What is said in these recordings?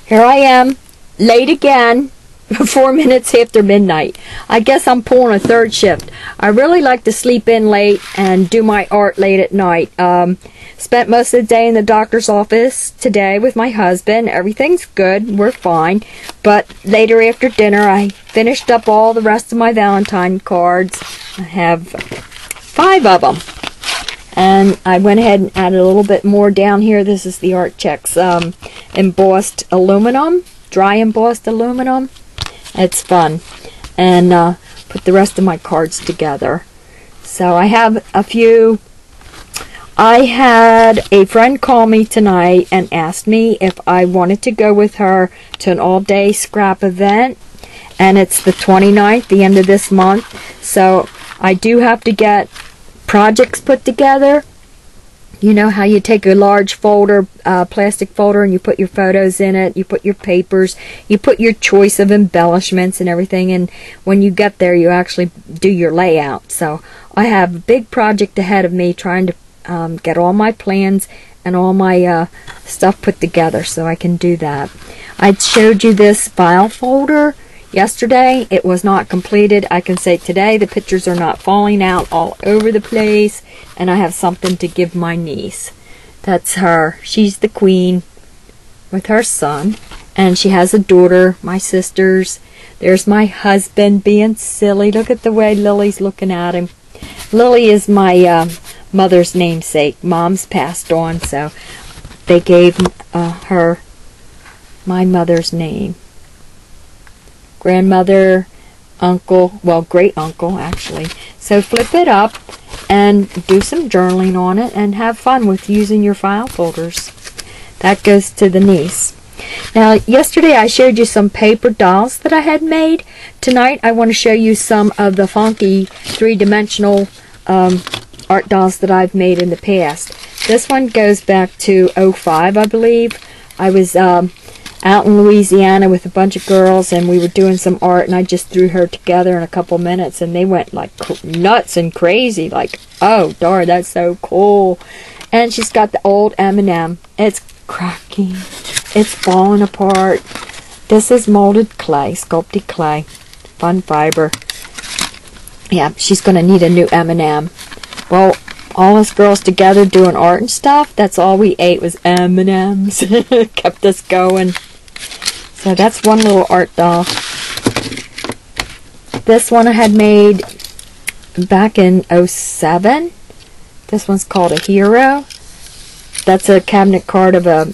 Here I am, late again, 4 minutes after midnight. I guess I'm pulling a third shift. I really like to sleep in late and do my art late at night. Spent most of the day in the doctor's office today with my husband. Everything's good. We're fine. But later after dinner, I finished up all the rest of my Valentine cards. I have 5 of them. And I went ahead and added a little bit more down here. This is the ArtChex embossed aluminum, dry embossed aluminum. It's fun. And put the rest of my cards together. So I have a few. I had a friend call me tonight and asked me if I wanted to go with her to an all-day scrap event. And it's the 29th, the end of this month. So I do have to get projects put together. You know how you take a large folder, plastic folder, and you put your photos in it, you put your papers, you put your choice of embellishments and everything, and when you get there you actually do your layout. So I have a big project ahead of me trying to get all my plans and all my stuff put together so I can do that. I showed you this file folder yesterday. It was not completed. I can say today the pictures are not falling out all over the place, and I have something to give my niece. That's her. She's the queen with her son, and she has a daughter, my sisters. There's my husband being silly. Look at the way Lily's looking at him. Lily is my mother's namesake. Mom's passed on, so they gave her my mother's name. Grandmother, uncle, well, great uncle actually. So flip it up and do some journaling on it and have fun with using your file folders. That goes to the niece. Now, yesterday I showed you some paper dolls that I had made. Tonight I want to show you some of the funky three-dimensional art dolls that I've made in the past. This one goes back to '05, I believe. I was out in Louisiana with a bunch of girls, and we were doing some art, and I just threw her together in a couple minutes, and they went like nuts and crazy, like, oh darn, that's so cool. And she's got the old M&M. It's cracking, it's falling apart. This is molded clay, sculpted clay, fun fiber. Yeah, she's gonna need a new M&M. Well, all us girls together doing art and stuff, that's all we ate was M&Ms. Kept us going. So that's one little art doll. This one I had made back in '07. This one's called a Hero. That's a cabinet card of a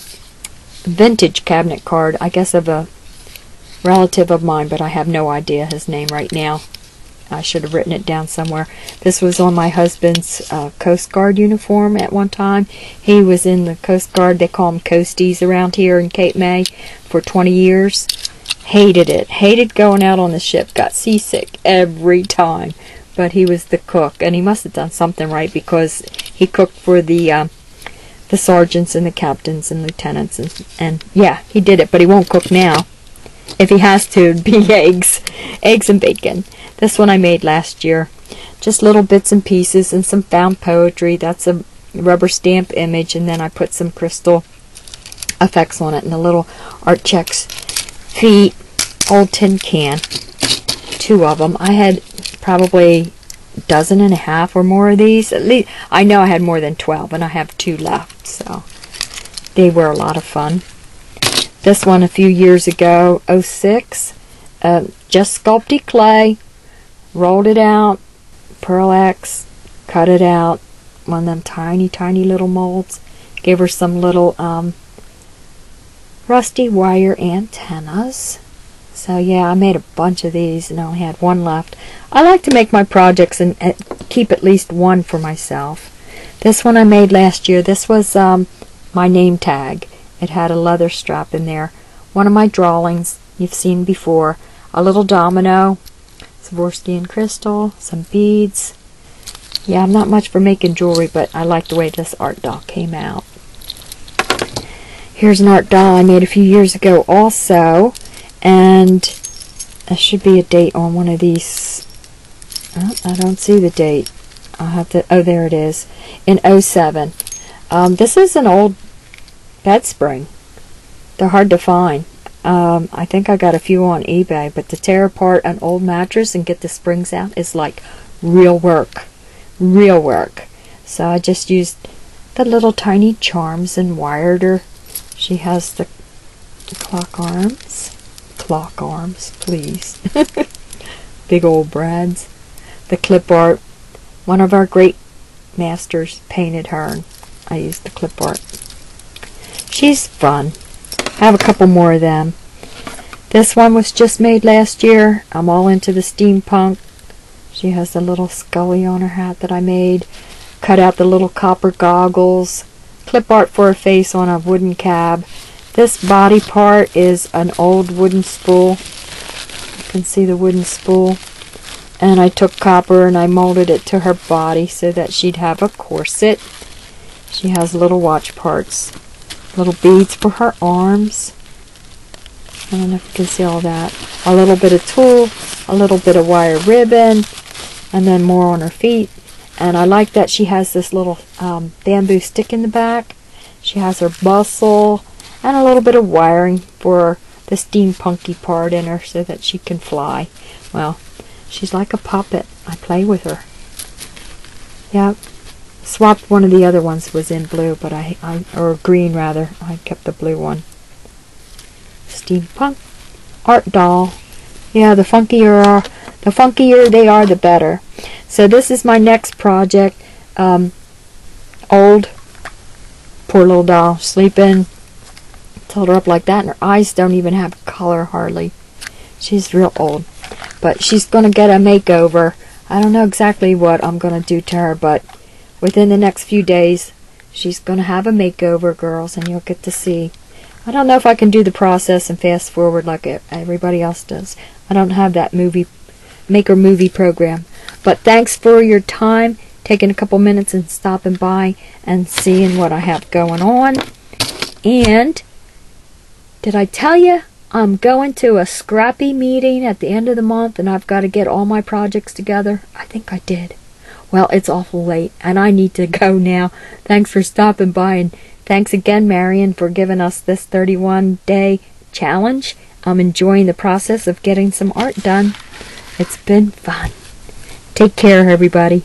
vintage cabinet card, I guess of a relative of mine, but I have no idea his name right now. I should have written it down somewhere. This was on my husband's Coast Guard uniform at one time. He was in the Coast Guard. They call them Coasties around here in Cape May for 20 years. Hated it. Hated going out on the ship. Got seasick every time. But he was the cook, and he must have done something right because he cooked for the sergeants and the captains and lieutenants. And yeah, he did it, but he won't cook now. If he has to, it'd be eggs and bacon. This one I made last year. Just little bits and pieces and some found poetry. That's a rubber stamp image, and then I put some crystal effects on it, and the little ArtChex feet, old tin can. 2 of them. I had probably a dozen and a half or more of these. At least I know I had more than 12, and I have 2 left, so they were a lot of fun. This one a few years ago, '06, just sculpted clay, rolled it out, Pearl X, cut it out, one of them tiny little molds. Gave her some little rusty wire antennas. So yeah, I made a bunch of these and I only had 1 left. I like to make my projects and keep at least 1 for myself. This one I made last year. This was my name tag. It had a leather strap in there. One of my drawings you've seen before. A little domino, Swarovski and crystal, some beads. Yeah, I'm not much for making jewelry, but I like the way this art doll came out. Here's an art doll I made a few years ago also, and there should be a date on one of these. Oh, I don't see the date. I'll have to, oh, there it is. In '07. This is an old bed spring. They're hard to find. I think I got a few on eBay, but to tear apart an old mattress and get the springs out is like real work. Real work. So I just used the little tiny charms and wired her. She has the clock arms. Clock arms, please. Big old brads. The clip art. One of our great masters painted her, and I used the clip art. She's fun. I have a couple more of them. This one was just made last year. I'm all into the steampunk. She has a little Scully on her hat that I made. Cut out the little copper goggles. Clip art for her face on a wooden cab. This body part is an old wooden spool. You can see the wooden spool. And I took copper and I molded it to her body so that she'd have a corset. She has little watch parts. Little beads for her arms. I don't know if you can see all that. A little bit of tulle, a little bit of wire ribbon, and then more on her feet. And I like that she has this little bamboo stick in the back. She has her bustle and a little bit of wiring for the steampunky part in her so that she can fly. Well, she's like a puppet. I play with her. Yep. Swapped one of the other ones, was in blue, but or green rather. I kept the blue one. Steampunk art doll. Yeah, the funkier they are, the better. So this is my next project. Old, poor little doll, sleeping. Tilt her up like that, and her eyes don't even have color hardly. She's real old, but she's gonna get a makeover. I don't know exactly what I'm gonna do to her, but within the next few days, she's going to have a makeover, girls, and you'll get to see. I don't know if I can do the process and fast forward like everybody else does. I don't have that maker movie program. But thanks for your time, taking a couple minutes and stopping by and seeing what I have going on. And did I tell you I'm going to a scrappy meeting at the end of the month and I've got to get all my projects together? I think I did. Well, it's awful late, and I need to go now. Thanks for stopping by, and thanks again, Marion, for giving us this 31-day challenge. I'm enjoying the process of getting some art done. It's been fun. Take care, everybody.